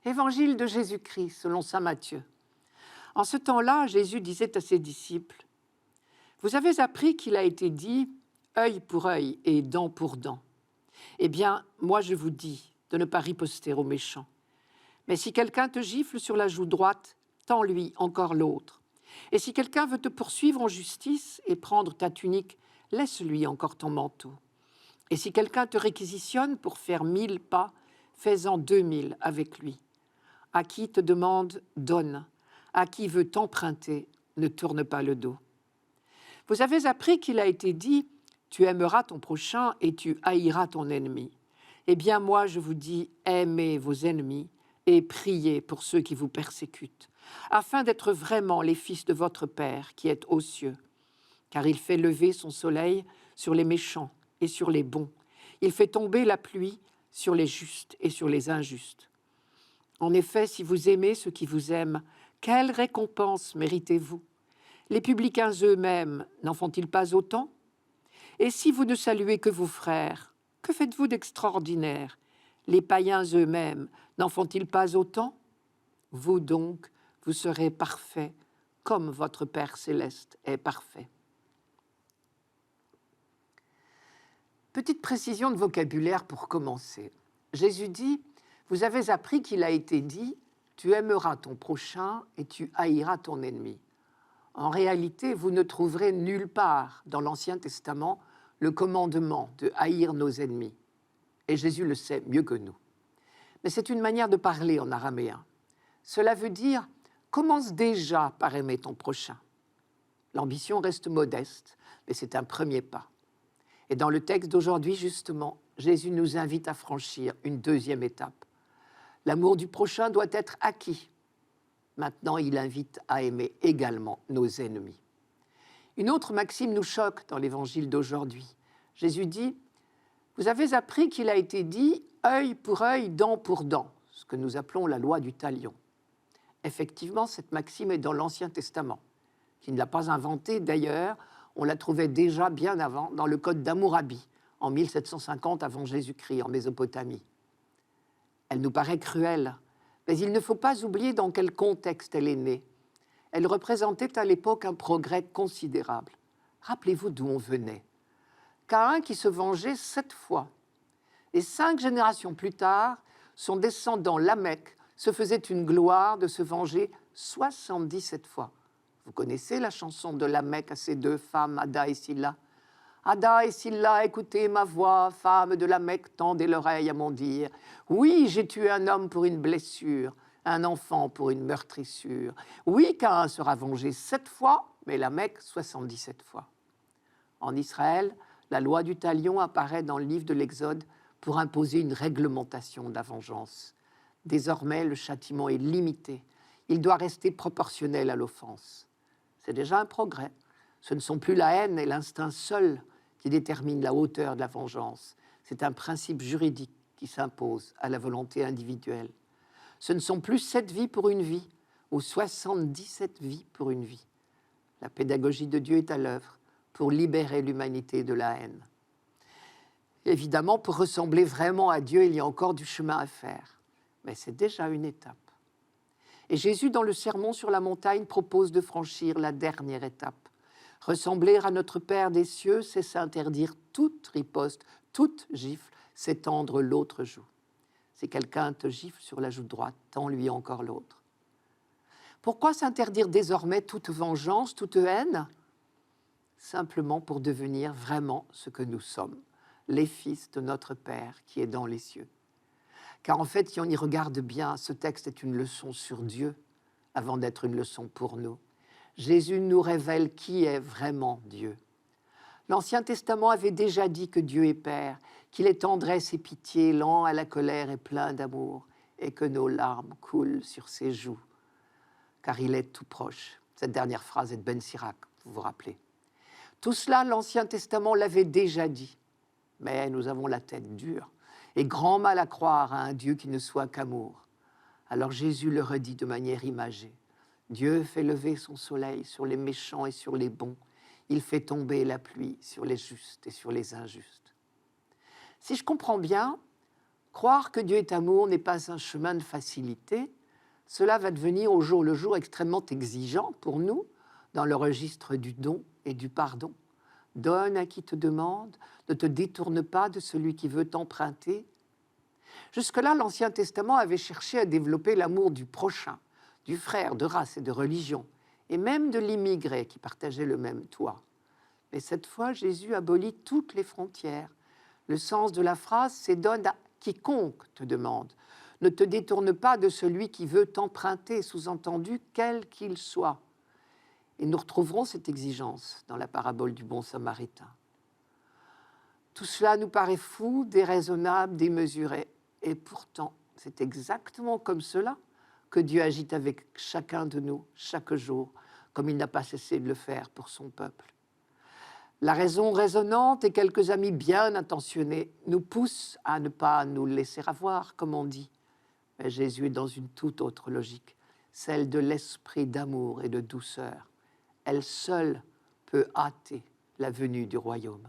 Évangile de Jésus-Christ selon saint Matthieu. En ce temps-là, Jésus disait à ses disciples, « Vous avez appris qu'il a été dit « œil pour œil et dent pour dent ». Eh bien, moi je vous dis de ne pas riposter aux méchants. Mais si quelqu'un te gifle sur la joue droite, tends-lui encore l'autre. Et si quelqu'un veut te poursuivre en justice et prendre ta tunique, laisse-lui encore ton manteau. Et si quelqu'un te réquisitionne pour faire 1000 pas, fais-en 2000 avec lui. À qui te demande, donne. À qui veut t'emprunter, ne tourne pas le dos. Vous avez appris qu'il a été dit, tu aimeras ton prochain et tu haïras ton ennemi. Eh bien, moi, je vous dis, aimez vos ennemis et priez pour ceux qui vous persécutent, afin d'être vraiment les fils de votre Père qui est aux cieux. Car il fait lever son soleil sur les méchants et sur les bons. Il fait tomber la pluie sur les justes et sur les injustes. En effet, si vous aimez ceux qui vous aiment, quelle récompense méritez-vous? Les publicains eux-mêmes n'en font-ils pas autant? Et si vous ne saluez que vos frères, que faites-vous d'extraordinaire? Les païens eux-mêmes n'en font-ils pas autant? Vous donc, vous serez parfaits, comme votre Père céleste est parfait. Petite précision de vocabulaire pour commencer. Jésus dit, vous avez appris qu'il a été dit, tu aimeras ton prochain et tu haïras ton ennemi. En réalité, vous ne trouverez nulle part dans l'Ancien Testament le commandement de haïr nos ennemis. Et Jésus le sait mieux que nous. Mais c'est une manière de parler en araméen. Cela veut dire, commence déjà par aimer ton prochain. L'ambition reste modeste, mais c'est un premier pas. Et dans le texte d'aujourd'hui, justement, Jésus nous invite à franchir une deuxième étape. L'amour du prochain doit être acquis. Maintenant, il invite à aimer également nos ennemis. Une autre maxime nous choque dans l'évangile d'aujourd'hui. Jésus dit, vous avez appris qu'il a été dit œil pour œil, dent pour dent, ce que nous appelons la loi du talion. Effectivement, cette maxime est dans l'Ancien Testament, qui ne l'a pas inventée d'ailleurs, on la trouvait déjà bien avant dans le Code d'Hammurabi, en 1750 avant Jésus-Christ, en Mésopotamie. Elle nous paraît cruelle, mais il ne faut pas oublier dans quel contexte elle est née. Elle représentait à l'époque un progrès considérable. Rappelez-vous d'où on venait. Caïn qui se vengeait 7 fois. Et 5 générations plus tard, son descendant Lamech se faisait une gloire de se venger 77 fois. Vous connaissez la chanson de Lamech à ses 2 femmes, Ada et Silla. Ada et Silla, écoutez ma voix, femmes de Lamech, tendez l'oreille à mon dire. Oui, j'ai tué un homme pour une blessure, un enfant pour une meurtrissure. Oui, Caïn sera vengé 7 fois, mais Lamech 77 fois. En Israël, la loi du talion apparaît dans le livre de l'Exode pour imposer une réglementation de la vengeance. Désormais, le châtiment est limité. Il doit rester proportionnel à l'offense. C'est déjà un progrès. Ce ne sont plus la haine et l'instinct seul qui déterminent la hauteur de la vengeance. C'est un principe juridique qui s'impose à la volonté individuelle. Ce ne sont plus 7 vies pour une vie ou 77 vies pour une vie. La pédagogie de Dieu est à l'œuvre pour libérer l'humanité de la haine. Évidemment, pour ressembler vraiment à Dieu, il y a encore du chemin à faire. Mais c'est déjà une étape. Et Jésus, dans le Sermon sur la montagne, propose de franchir la dernière étape. Ressembler à notre Père des cieux, c'est s'interdire toute riposte, toute gifle, c'est tendre l'autre joue. Si quelqu'un te gifle sur la joue droite, tends-lui encore l'autre. Pourquoi s'interdire désormais toute vengeance, toute haine? Simplement pour devenir vraiment ce que nous sommes, les fils de notre Père qui est dans les cieux. Car en fait, si on y regarde bien, ce texte est une leçon sur Dieu avant d'être une leçon pour nous. Jésus nous révèle qui est vraiment Dieu. L'Ancien Testament avait déjà dit que Dieu est Père, qu'il est tendresse et pitié, lent à la colère et plein d'amour, et que nos larmes coulent sur ses joues, car il est tout proche. Cette dernière phrase est de Ben Sirac, vous vous rappelez. Tout cela, l'Ancien Testament l'avait déjà dit, mais nous avons la tête dure et grand mal à croire à un Dieu qui ne soit qu'amour. Alors Jésus le redit de manière imagée. Dieu fait lever son soleil sur les méchants et sur les bons. Il fait tomber la pluie sur les justes et sur les injustes. Si je comprends bien, Croire que Dieu est amour n'est pas un chemin de facilité. Cela va devenir au jour le jour extrêmement exigeant pour nous dans le registre du don et du pardon. Donne à qui te demande, ne te détourne pas de celui qui veut t'emprunter. Jusque-là, l'Ancien Testament avait cherché à développer l'amour du prochain, du frère, de race et de religion, et même de l'immigré qui partageait le même toit. Mais cette fois, Jésus abolit toutes les frontières. Le sens de la phrase, c'est « donne à quiconque te demande ». Ne te détourne pas de celui qui veut t'emprunter, sous-entendu, quel qu'il soit. Et nous retrouverons cette exigence dans la parabole du bon samaritain. Tout cela nous paraît fou, déraisonnable, démesuré. Et pourtant, c'est exactement comme cela que Dieu agit avec chacun de nous, chaque jour, comme il n'a pas cessé de le faire pour son peuple. La raison raisonnante et quelques amis bien intentionnés nous poussent à ne pas nous laisser avoir, comme on dit. Mais Jésus est dans une toute autre logique, celle de l'esprit d'amour et de douceur. Elle seule peut hâter la venue du royaume.